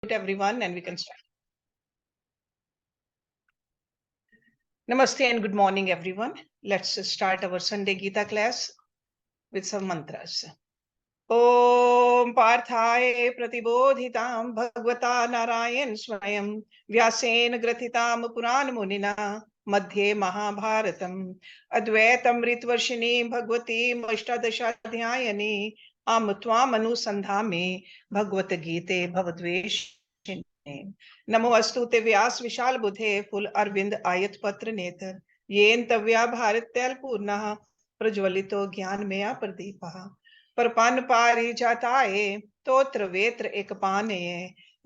Everyone, and we can start. Namaste and good morning, everyone. Let's start our Sunday Gita class with some mantras. Om Parthaye Pratibodhitam Bhagavata Narayan Swayam Vyasen Gratitam Puran Munina Madhye Mahabharatam Advaitam Ritvarshini Bhagavati Ashtadashadhyayani Amutvam Anusandhami Bhagavad Gita Bhavadveshini नमो अस्तु ते व्यास विशाल बुधे full Arvind आयत पत्र नेत्र येन तव्या भारत्यल पूर्णः प्रज्वलितो ज्ञान मया प्रदीपः परपान पारि जाताये तोत्र वेत्र एक पाने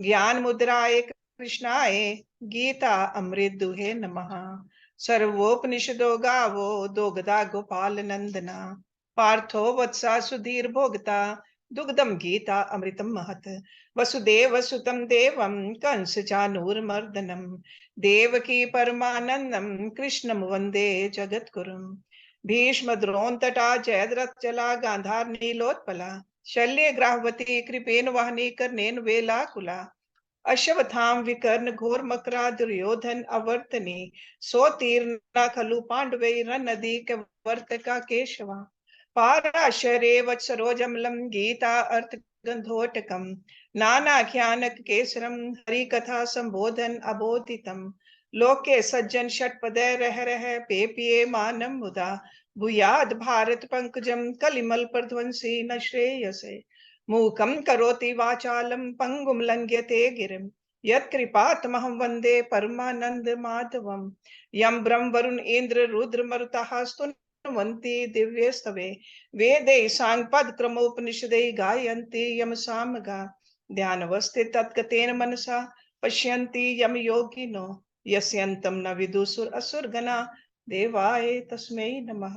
ज्ञान मुद्राए कृष्णाय गीता अमृत दुहे नमः सर्वोपनिषदो गावो दोगदा गोपाल नंदना पार्थो वत्सा सुधीर भोगता दुग्धम गीता अमृतम महत वसुदेव सुतम देवम कंस चानूरमर्दनम देवकी परमानंदम कृष्णम वंदे जगद्गुरुम भीष्म द्रोणतटा जयद्रथ चला गांधार नीलोत्पला शल्य ग्राहवती कृपेन वाहनी कर्णेन वेलाकुला अश्वत्थाम विकर्ण घोर मकरा दुर्योधन अवर्तनी सोतीर्णा खलु पांडवे नदी के वर्तका केशवा पाराशरे वत्सरोजमलम गीता अर्थ गंधोटकम नानाख्यानक केसरम हरि कथा संबोधन अबोधितम लोके सज्जन षटपदय रह पेपिये मानम मुदा भूयाद भारत पंकजम कलिमल प्रध्वंसी न श्रेयसे मूकम करोति वाचालम पंगुम लंघ्यते गिरिम यत्कृपातमहं वंदे परमानंद माधवम यम ब्रह्म वरुण इंद्र रुद्र मरुतः स्तुन्वन्ति दिव्यस्तवे वेदे सांगपद क्रमोपनिषदे गायन्ति यम सामगा ध्यानवस्थित तत्गतेन मनसा पश्यन्ति यम योगिनो यस्यन्तं न विदुसुर असुरगणा देवाय तस्मै नमः.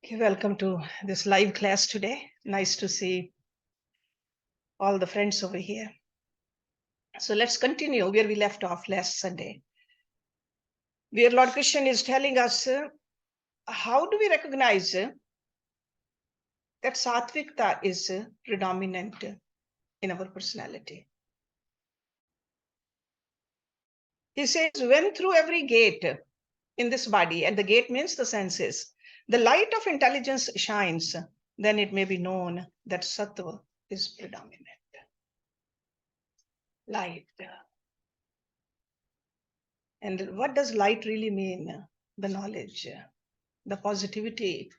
Okay, welcome to this live class today. Nice to see all the friends over here. So let's continue where we left off last Sunday, where Lord Krishna is telling us how do we recognize that Satvikta is predominant in our personality. He says, when through every gate in this body, and the gate means the senses, the light of intelligence shines, then it may be known that Sattva is predominant. Light. And what does light really mean? The knowledge, the positivity,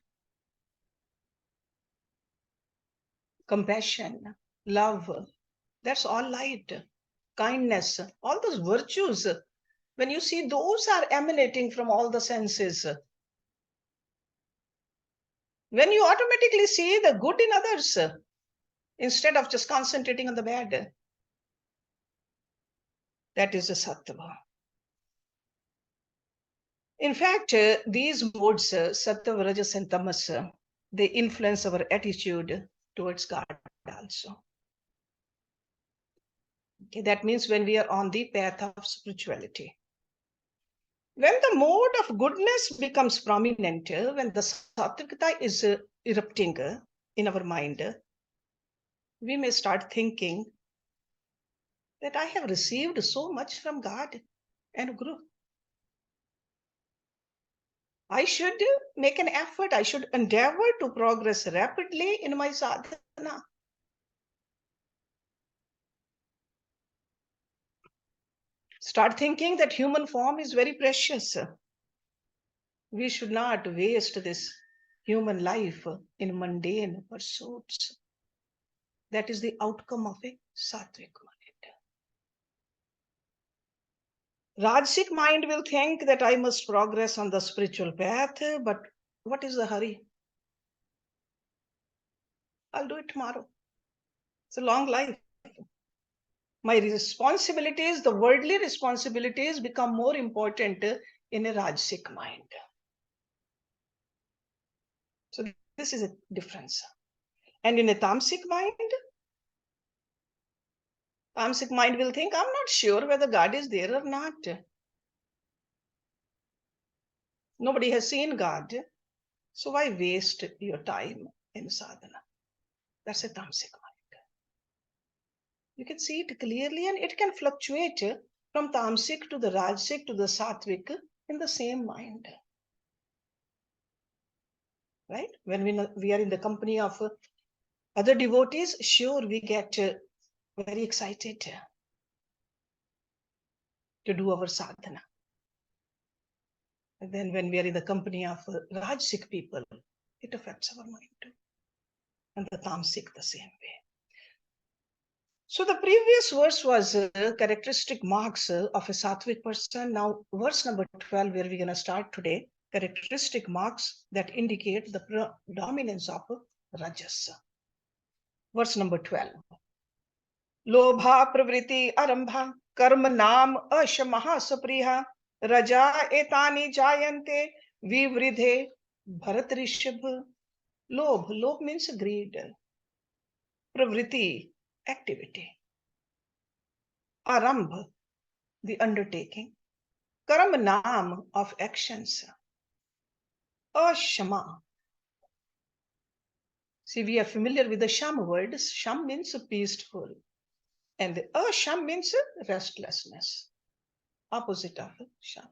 compassion, love. That's all light. Kindness, all those virtues. When you see those are emanating from all the senses, when you automatically see the good in others, instead of just concentrating on the bad, that is a sattva. In fact, these modes, sattva, rajas, and tamas, they influence our attitude towards God also. Okay, that means when we are on the path of spirituality. When the mode of goodness becomes prominent, when the satvikta is erupting in our mind, we may start thinking that I have received so much from God and Guru. I should make an effort. I should endeavor to progress rapidly in my sadhana. Start thinking that human form is very precious. We should not waste this human life in mundane pursuits. That is the outcome of a sattvic mind. Rajasic mind will think that I must progress on the spiritual path, but what is the hurry? I'll do it tomorrow. It's a long life. My responsibilities, the worldly responsibilities, become more important in a Rajasic mind. So this is a difference. And in a Tamasic mind will think, I'm not sure whether God is there or not. Nobody has seen God. So why waste your time in sadhana? That's a Tamasic mind. You can see it clearly, and it can fluctuate from tamasic to the rajasic to the sattvic in the same mind. Right? When we are in the company of other devotees, sure, we get very excited to do our sadhana. And then when we are in the company of rajasic people, it affects our mind too. And the tamasic the same way. So the previous verse was characteristic marks of a sattvic person. Now verse number 12, where we're going to start today, characteristic marks that indicate the predominance of rajas. Verse number 12. Lobha pravriti arambha karma nam ashamaha sapriha raja etani jayante vivridhe bharat rishabh. Lobh means greed. Pravriti, activity. Arambha, the undertaking. Karma naam, of actions. Ashama. See, we are familiar with the sham word. Sham means peaceful. And the asham means restlessness. Opposite of sham.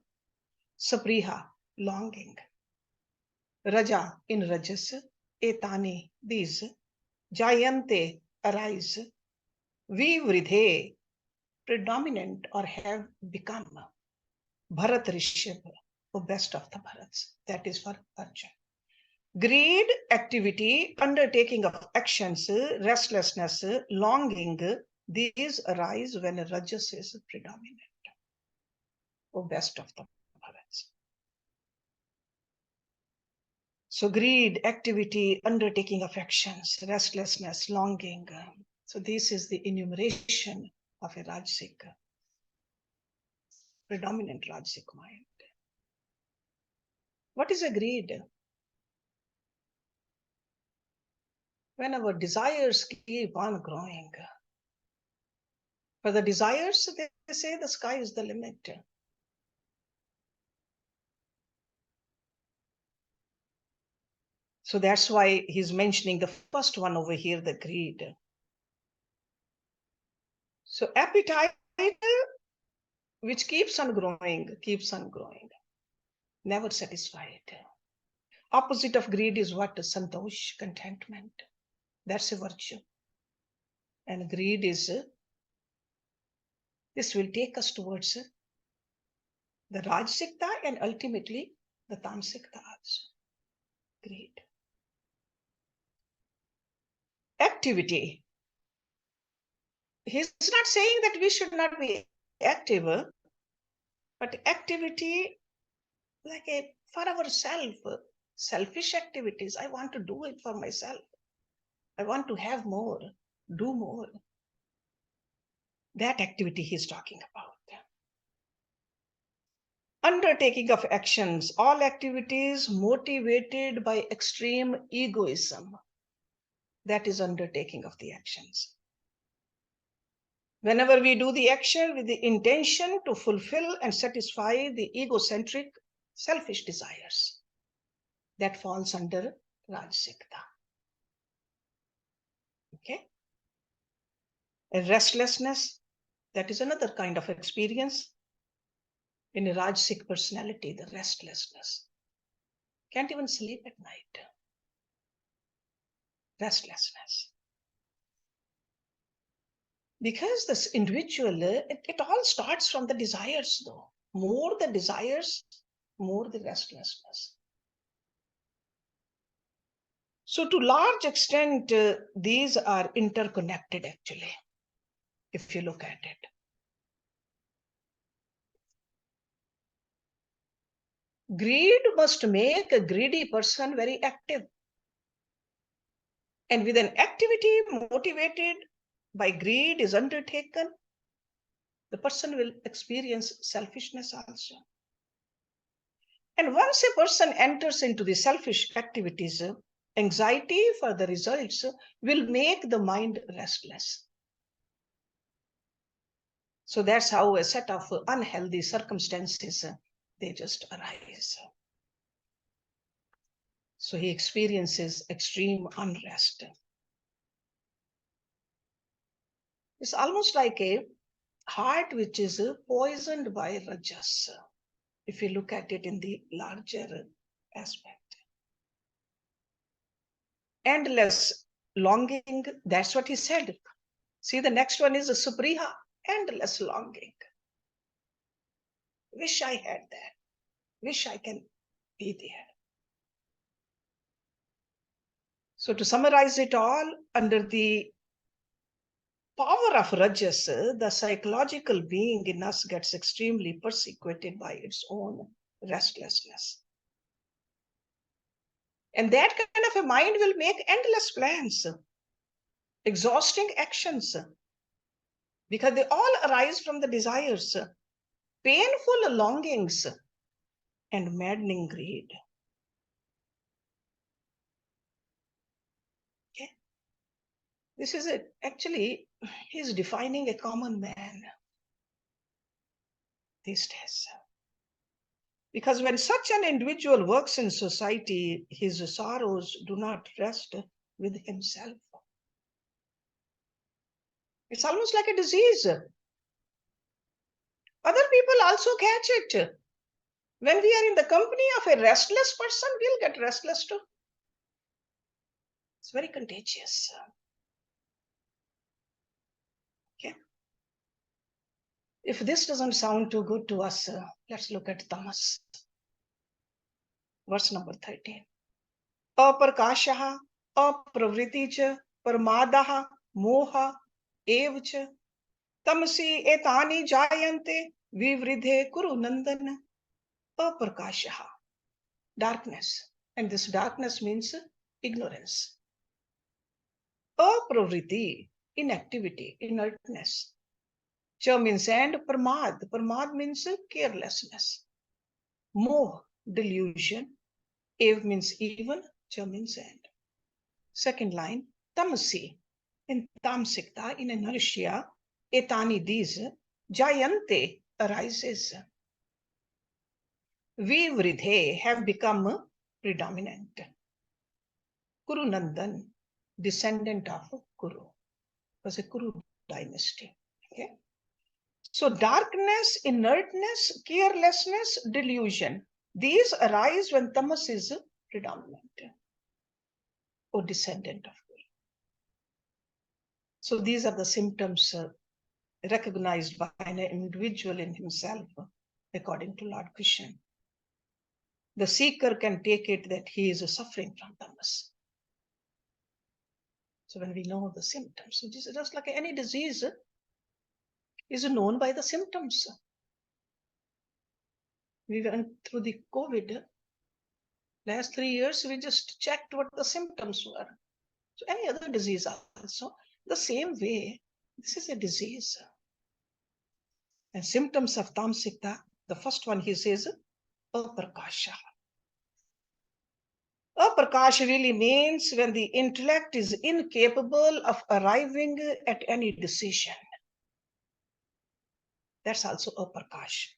Sapriha, longing. Raja, in rajas. Etani, these. Jayante, arise. Vivridhe, predominant or have become. Bharat Rishabh, the best of the Bharats. That is for Arjuna. Greed, activity, undertaking of actions, restlessness, longing, these arise when Rajas is predominant. O best of the Bharats. So greed, activity, undertaking of actions, restlessness, longing. So this is the enumeration of a Rajasic, predominant Rajasic mind. What is a greed? When our desires keep on growing. For the desires, they say the sky is the limit. So that's why he's mentioning the first one over here, the greed. So appetite, which keeps on growing, never satisfied. Opposite of greed is what? Santosh, contentment. That's a virtue. And greed is, this will take us towards the Rajsikta and ultimately the Tamsikta also. Greed. Activity. He's not saying that we should not be active, but activity like for ourselves, selfish activities. I want to do it for myself. I want to have more, do more. That activity he's talking about. Undertaking of actions, all activities motivated by extreme egoism. That is undertaking of the actions. Whenever we do the action with the intention to fulfill and satisfy the egocentric, selfish desires, that falls under Rajsikta. Okay? And restlessness, that is another kind of experience. In a Rajasic personality, the restlessness. Can't even sleep at night. Restlessness. Because this individual, it all starts from the desires though. More the desires, more the restlessness. So to large extent, these are interconnected actually, if you look at it. Greed must make a greedy person very active. And with an activity motivated by greed is undertaken, the person will experience selfishness also. And once a person enters into the selfish activities, anxiety for the results will make the mind restless. So that's how a set of unhealthy circumstances, they just arise. So he experiences extreme unrest. It's almost like a heart which is poisoned by rajas, if you look at it in the larger aspect. Endless longing, that's what he said. See, the next one is a supriha, endless longing. Wish I had that. Wish I can be there. So to summarize it all, under the power of rajas, the psychological being in us gets extremely persecuted by its own restlessness. And that kind of a mind will make endless plans, exhausting actions, because they all arise from the desires, painful longings, and maddening greed. Okay? This is it. Actually, he's defining a common man these days. Because when such an individual works in society, his sorrows do not rest with himself. It's almost like a disease. Other people also catch it. When we are in the company of a restless person, we'll get restless too. It's very contagious. Okay. If this doesn't sound too good to us, let's look at tamas. Verse number 13. Aparkashaha, apravritti cha, parmadaha, moha, ev cha, tamasi etani jayante, vivridhe kuru nandan. Aparkashaha, darkness. And this darkness means ignorance. Apravritti, inactivity, inertness. Cha means and, parmad. Parmad means carelessness. Moh, delusion. Ev means even, cha means and. Second line, tamasi. In tamsikta, in inertia, etani these, jayante arises. Vivridhe have become predominant. Kuru Nandan, descendant of Kuru, was a Kuru dynasty. Okay. So darkness, inertness, carelessness, delusion, these arise when tamas is predominant or descendant of Kuru. So these are the symptoms recognized by an individual in himself, according to Lord Krishna. The seeker can take it that he is suffering from tamas. So when we know the symptoms, so this is just like any disease is known by the symptoms. We went through the COVID. Last 3 years, we just checked what the symptoms were. So any other disease also, the same way, this is a disease. And symptoms of tamsikta, the first one he says, aparkasha. Aparkasha really means when the intellect is incapable of arriving at any decision. That's also aparkasha.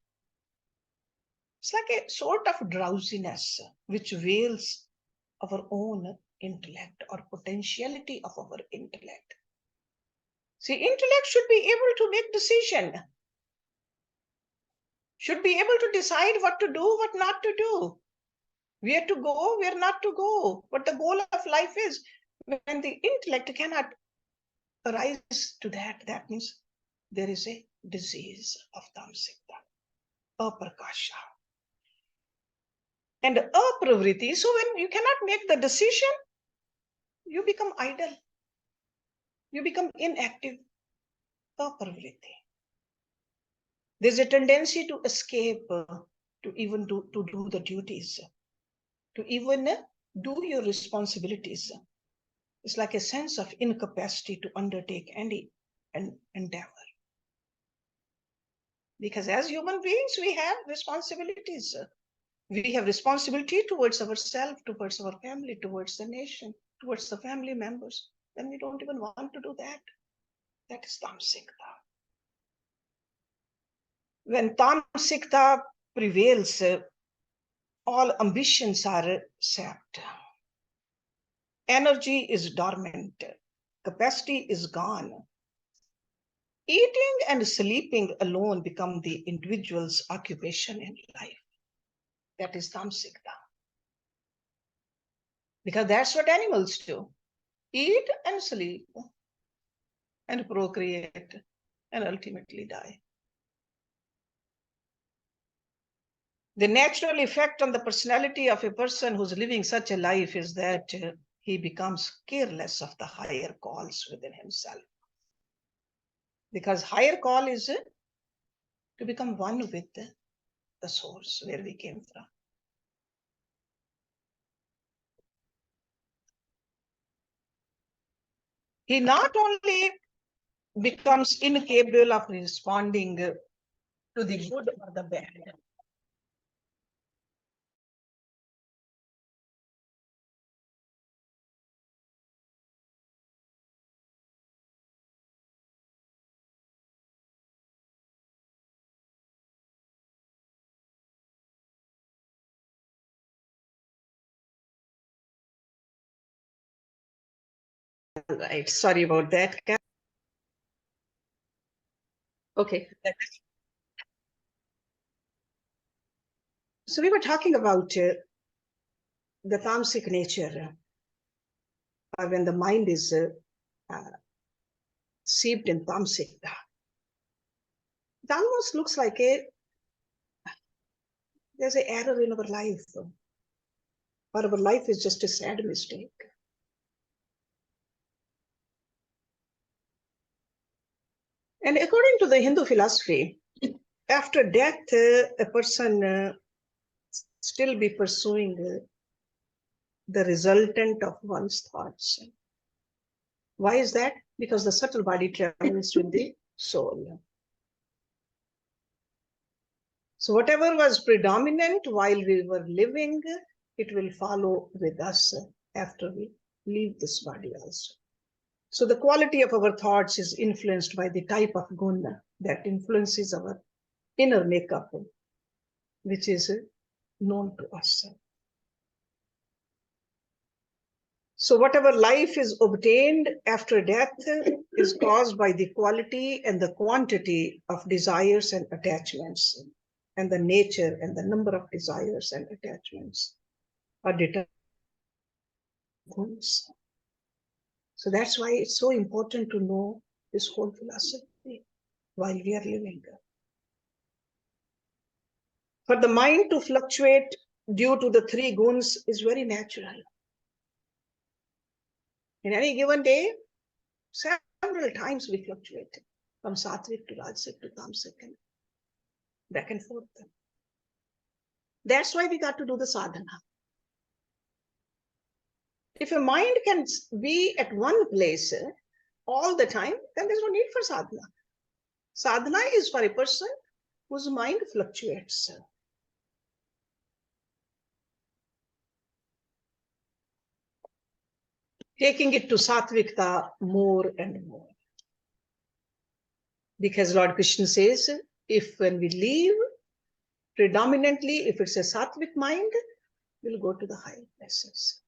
It's like a sort of drowsiness which veils our own intellect or potentiality of our intellect. See, intellect should be able to make decision, should be able to decide what to do, what not to do, where to go, where not to go, what the goal of life is. When the intellect cannot arise to that, that means there is a disease of tamsikta, aparkasha. And apravritti, so when you cannot make the decision, you become idle, you become inactive, apravritti. There's a tendency to escape, to even to do the duties, to even do your responsibilities. It's like a sense of incapacity to undertake any endeavor. Because as human beings, we have responsibilities. We have responsibility towards ourselves, towards our family, towards the nation, towards the family members. Then we don't even want to do that. That is tamsikta. When tamsikta prevails, all ambitions are sapped. Energy is dormant. Capacity is gone. Eating and sleeping alone become the individual's occupation in life. That is tamasic dharma. Because that's what animals do. Eat and sleep and procreate and ultimately die. The natural effect on the personality of a person who's living such a life is that he becomes careless of the higher calls within himself. Because higher call is to become one with the source where we came from. He not only becomes incapable of responding to the good or the bad. Right, sorry about that. Okay. So we were talking about the tamasic nature when the mind is seeped in tamasic. It almost looks like there's an error in our life, or our life is just a sad mistake. And according to the Hindu philosophy, after death, a person still be pursuing the resultant of one's thoughts. Why is that? Because the subtle body travels with the soul. So whatever was predominant while we were living, it will follow with us after we leave this body also. So the quality of our thoughts is influenced by the type of guna that influences our inner makeup, which is known to us. So whatever life is obtained after death is caused by the quality and the quantity of desires and attachments, and the nature and the number of desires and attachments are determined. So that's why it's so important to know this whole philosophy while we are living. For the mind to fluctuate due to the three guns is very natural. In any given day, several times we fluctuate from sattvic to rajasic to tamasic and back and forth. That's why we got to do the sadhana. If a mind can be at one place all the time, then there's no need for sadhana. Sadhana is for a person whose mind fluctuates. Taking it to sattvikta more and more. Because Lord Krishna says, if when we leave, predominantly, if it's a sattvic mind, we'll go to the higher places,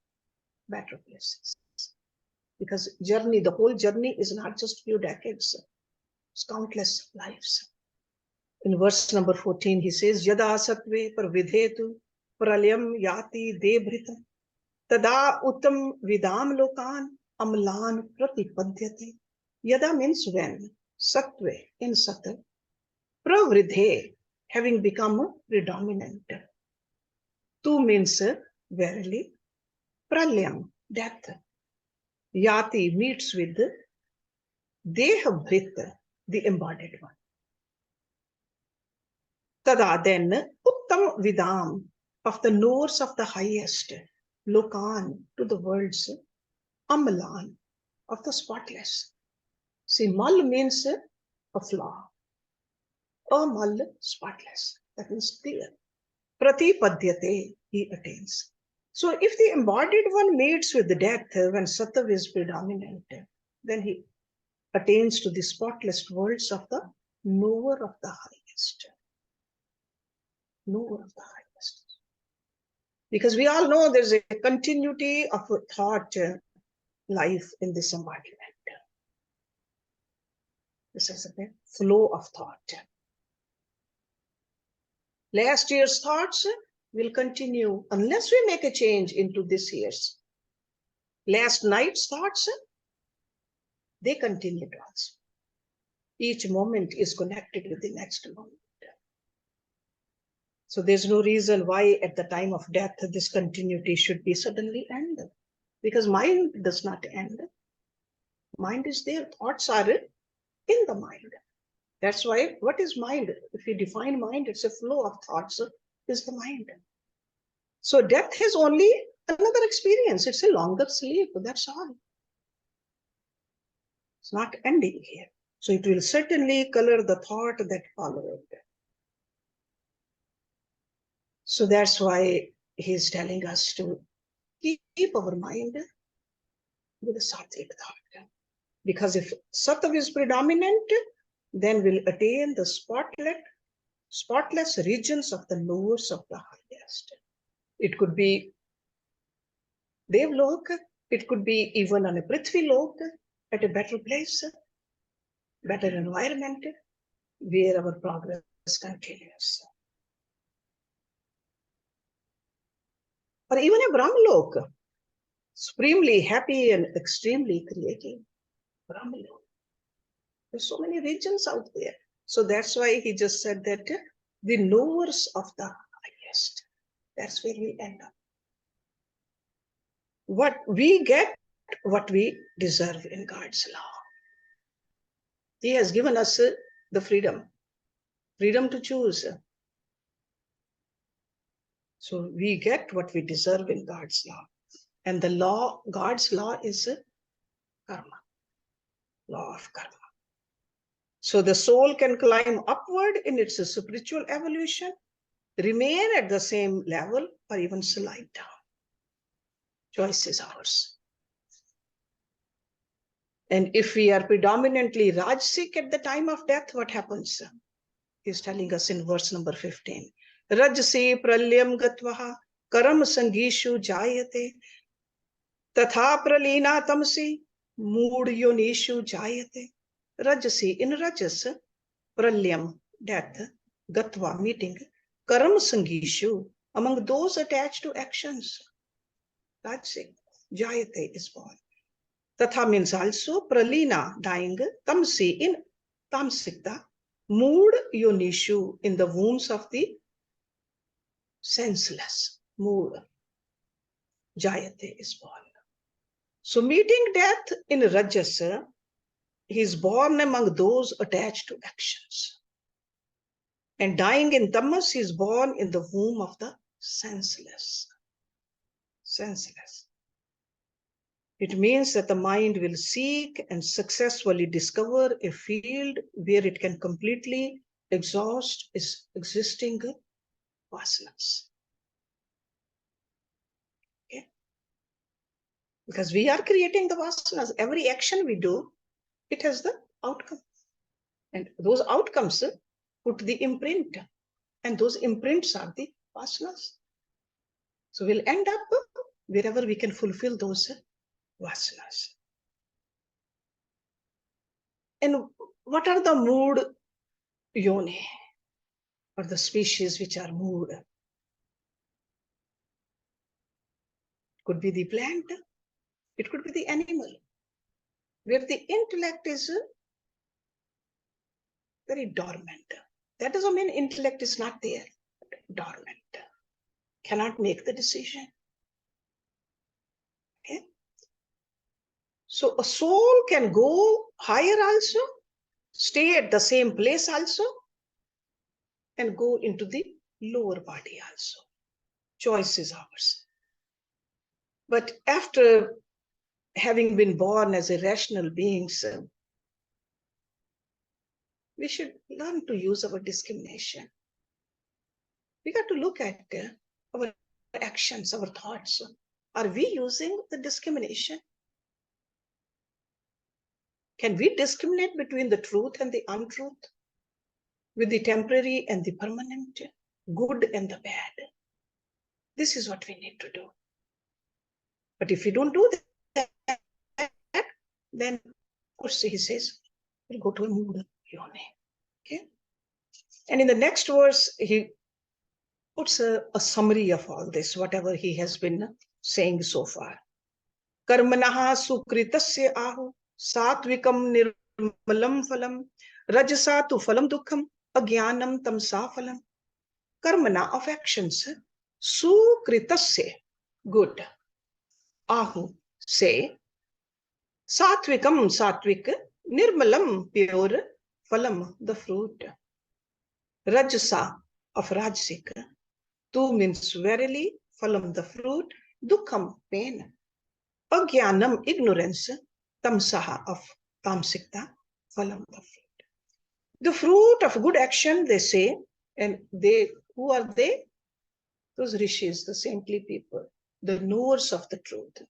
better places. Because journey, the whole journey is not just few decades, it's countless lives. In verse number 14, he says, Yada sattve parvidhetu pralyam yati debhrita tada uttam vidam lokan amlan pratipadyate. Yada means when, sattve in sattva, pravridhe, having become predominant. Tu means verily, pralyam, death. Yati meets with dehabhrit, the embodied one. Tada then, uttam vidam, of the knowers of the highest, lokan, to the worlds, amalan, of the spotless. See, mal means a flaw. Amal, spotless. That means clear. Pratipadyate, he attains. So if the embodied one meets with the death when sattva is predominant, then he attains to the spotless worlds of the knower of the highest. Knower of the highest. Because we all know there's a continuity of a thought life in this embodiment. This is a flow of thought. Last year's thoughts will continue unless we make a change into this year's. Last night's thoughts, they continue to us. Each moment is connected with the next moment. So there's no reason why at the time of death, this continuity should be suddenly end. Because mind does not end. Mind is there. Thoughts are in the mind. That's why, what is mind? If you define mind, it's a flow of thoughts, is the mind. So death is only another experience. It's a longer sleep. That's all. It's not ending here. So it will certainly color the thought that followed. So that's why he's telling us to keep our mind with a sattvic thought. Because if sattva is predominant, then we'll attain the spotless regions of the lowers of the highest. It could be Devlok, it could be even on a Prithvi Lok, at a better place, better environment, where our progress continues. Or even a Brahmalok, supremely happy and extremely creative. Brahmalok. There's so many regions out there. So that's why he just said that the lowers of the highest, that's where we end up. What we get, what we deserve in God's law. He has given us the freedom to choose. So we get what we deserve in God's law. And the law, God's law is karma, law of karma. So the soul can climb upward in its spiritual evolution, remain at the same level, or even slide down. Choice is ours. And if we are predominantly Rajasic at the time of death, what happens? He's telling us in verse number 15. Rajasi pralyam gatvaha karam sangishu jayate tatha pralina tamsi mood yonishu jayate. Rajasi, in Rajas, pralyam, death, gatva, meeting, karam sangishu, among those attached to actions. Rajasic, jayate is born. Tatha means also pralina, dying, tamsi, in tamsikta, mood yonishu, in the wombs of the senseless, mood, jayate is born. So meeting death in Rajas, he is born among those attached to actions. And dying in tamas, he is born in the womb of the senseless. Senseless. It means that the mind will seek and successfully discover a field where it can completely exhaust its existing vasanas. Okay? Because we are creating the vasanas. Every action we do, it has the outcome. And those outcomes put the imprint. And those imprints are the vasanas. So we'll end up wherever we can fulfill those vasanas. And what are the mood yoni, or the species which are mood? Could be the plant, it could be the animal, where the intellect is very dormant. That doesn't mean intellect is not there, dormant, cannot make the decision. Okay? So a soul can go higher also, stay at the same place also, and go into the lower body also. Choice is ours. But after having been born as irrational beings, we should learn to use our discrimination. We got to look at our actions, our thoughts. Are we using the discrimination? Can we discriminate between the truth and the untruth? With the temporary and the permanent? Good and the bad? This is what we need to do. But if we don't do that, then of course he says, will go to a mood yoni. Okay. And in the next verse, he puts a summary of all this, whatever he has been saying so far. Karmanaha sukritasya ahu satvikam nirmalam phalam rajasa tu phalam dukkham agyanam tamsa phalam. Karmana of actions, sukritasya, good, ahu, say, satvikam, satvik, nirmalam, pure, phalam, the fruit. Rajasa of rajasik, tu means verily, phalam the fruit, dukkham pain, agyanam ignorance, tamsaha of tamsikta, phalam the fruit. The fruit of good action, they say, and they, who are they? Those rishis, the saintly people, the knowers of the truth.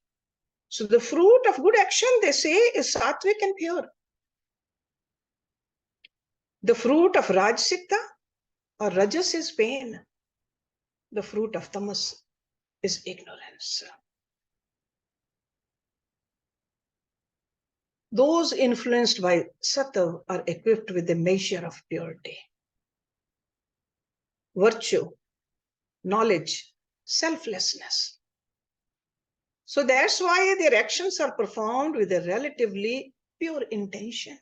So the fruit of good action, they say, is sattvic and pure. The fruit of rajsikta or rajas is pain. The fruit of tamas is ignorance. Those influenced by sattva are equipped with the measure of purity, virtue, knowledge, selflessness. So that's why their actions are performed with a relatively pure intention.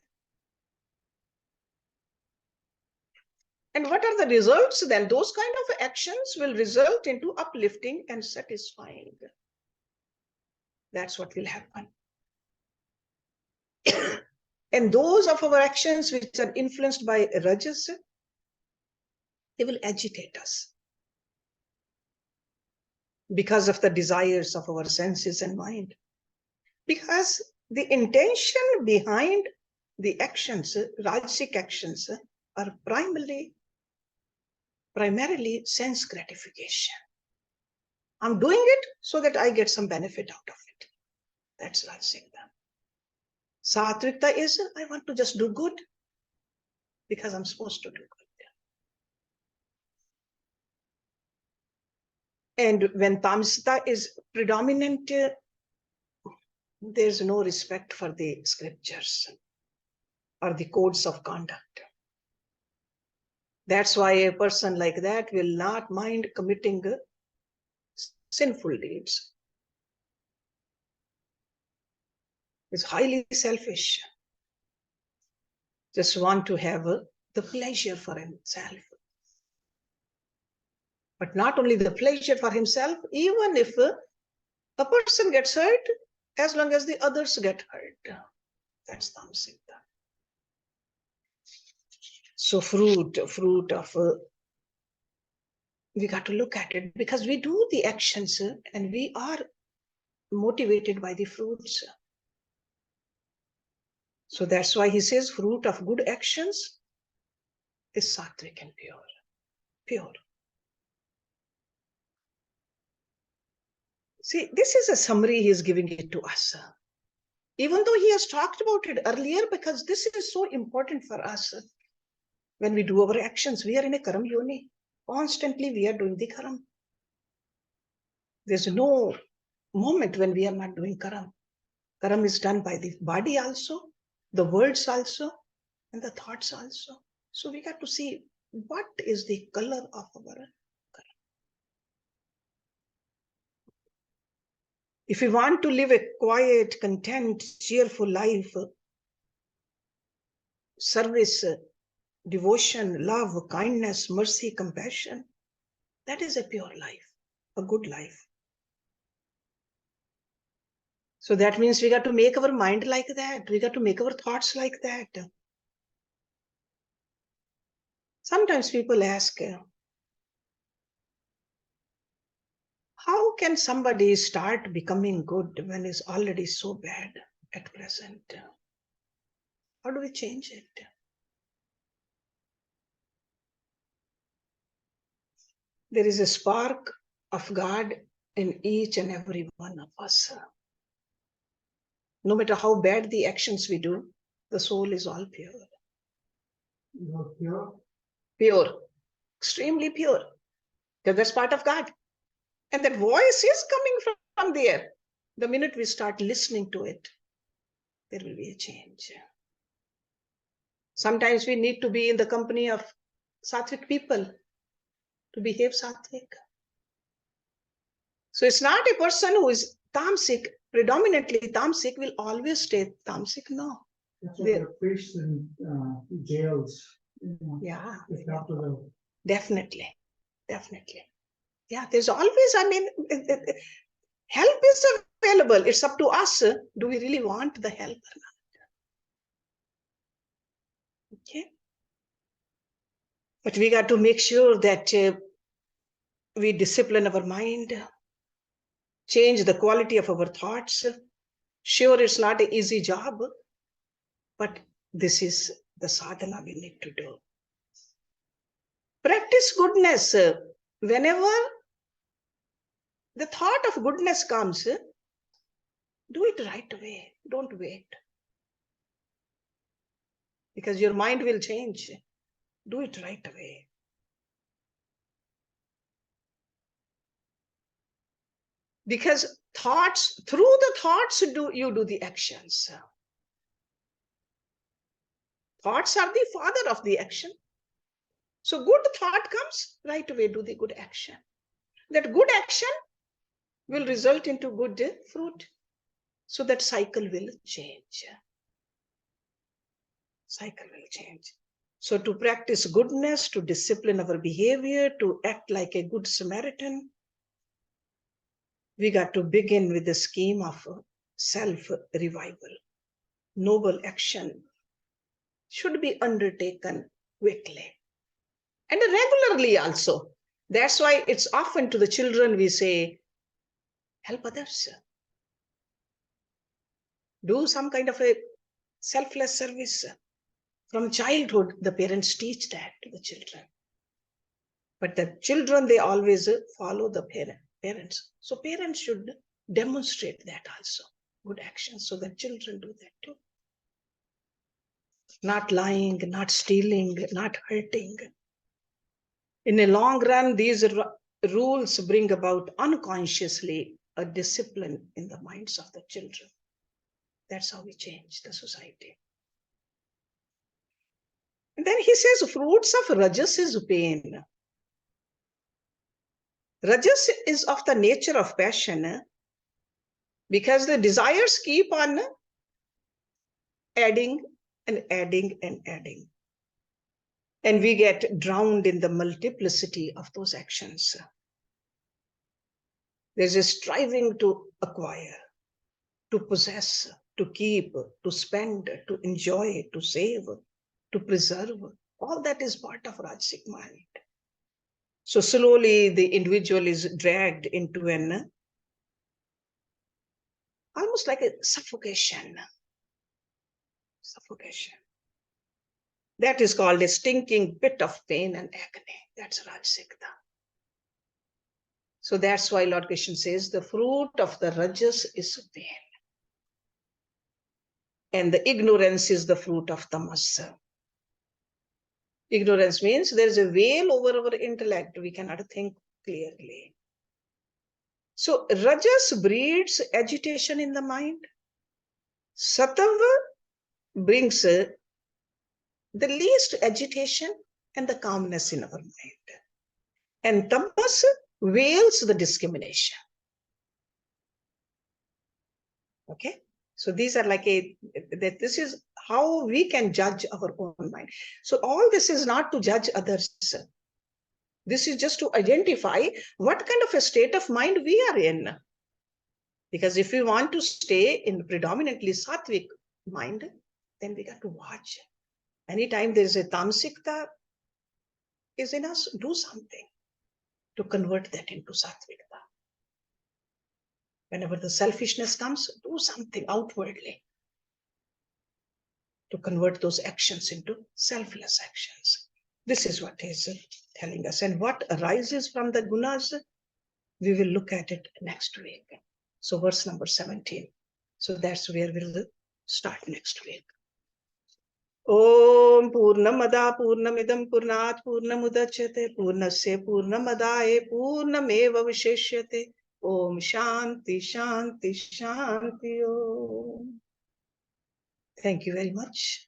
And what are the results then? Those kind of actions will result into uplifting and satisfying. That's what will happen. And those of our actions which are influenced by rajas, they will agitate us because of the desires of our senses and mind. Because the intention behind the actions, rajasic actions, are primarily sense gratification. I'm doing it so that I get some benefit out of it. That's rajasic. Satvikta is, I want to just do good because I'm supposed to do good. And when tamsita is predominant, there's no respect for the scriptures or the codes of conduct. That's why a person like that will not mind committing sinful deeds. Is highly selfish. Just want to have the pleasure for himself. But not only the pleasure for himself, even if a person gets hurt, as long as the others get hurt. That's tamsita. So fruit of, we got to look at it because we do the actions and we are motivated by the fruits. So that's why he says fruit of good actions is sattvic and pure. Pure. See, this is a summary he is giving it to us. Even though he has talked about it earlier, because this is so important for us. When we do our actions, we are in a karam yoni. Constantly we are doing the karam. There's no moment when we are not doing karam. Karam is done by the body also, the words also, and the thoughts also. So we got to see what is the color of our karam. If we want to live a quiet, content, cheerful life, service, devotion, love, kindness, mercy, compassion, that is a pure life, a good life. So that means we got to make our mind like that. We got to make our thoughts like that. Sometimes people ask, how can somebody start becoming good when it's already so bad at present? How do we change it? There is a spark of God in each and every one of us. No matter how bad the actions we do, the soul is all pure. Pure? Pure. Extremely pure. Because that's part of God. And that voice is coming from there. The minute we start listening to it, there will be a change. Sometimes we need to be in the company of sattvic people to behave sattvic. So it's not a person who is tamasic, predominantly tamasic, will always stay tamasic. No. That's why there are priests in jails. Yeah. After the... Definitely. Yeah, there's always, help is available. It's up to us. Do we really want the help or not? Okay. But we got to make sure that we discipline our mind, change the quality of our thoughts. Sure, it's not an easy job, but this is the sadhana we need to do. Practice goodness. Whenever the thought of goodness comes, do it right away. Don't wait. Because your mind will change. Do it right away. Because thoughts, through the thoughts, you do the actions. Thoughts are the father of the action. So good thought comes, right away do the good action. That good action will result into good fruit. So that cycle will change. Cycle will change. So to practice goodness, to discipline our behavior, to act like a good Samaritan, we got to begin with the scheme of self-revival. Noble action should be undertaken quickly and regularly also. That's why it's often to the children we say, help others. Do some kind of a selfless service. From childhood, the parents teach that to the children. But the children, they always follow the parents. So parents should demonstrate that also. Good actions so that children do that too. Not lying, not stealing, not hurting. In a long run, these rules bring about unconsciously a discipline in the minds of the children. That's how we change the society. And then he says, fruits of rajas is pain. Rajas is of the nature of passion because the desires keep on adding and adding and adding. And we get drowned in the multiplicity of those actions. There's a striving to acquire, to possess, to keep, to spend, to enjoy, to save, to preserve. All that is part of Rajasic mind. So slowly the individual is dragged into an almost like a suffocation. Suffocation. That is called a stinking pit of pain and agony. That's Rajasiktha. So that's why Lord Krishna says the fruit of the rajas is pain. And the ignorance is the fruit of tamas. Ignorance means there is a veil over our intellect. We cannot think clearly. So rajas breeds agitation in the mind. Sattva brings the least agitation and the calmness in our mind. And tamas veils the discrimination. Okay? So these are like this is how we can judge our own mind. So all this is not to judge others. This is just to identify what kind of a state of mind we are in. Because if we want to stay in predominantly sattvic mind, then we got to watch. Anytime there is a tamsikta is in us, do something to convert that into sattvikta. Whenever the selfishness comes, do something outwardly to convert those actions into selfless actions. This is what he is telling us. And what arises from the gunas, we will look at it next week. So verse number 17. So that's where we'll start next week. Om Purnamada Purnamidam Purnat Purnamudachyate Purnasya Purnamadaye Purnameva Visheshyate. Om Shanti Shanti Shanti Om. Thank you very much.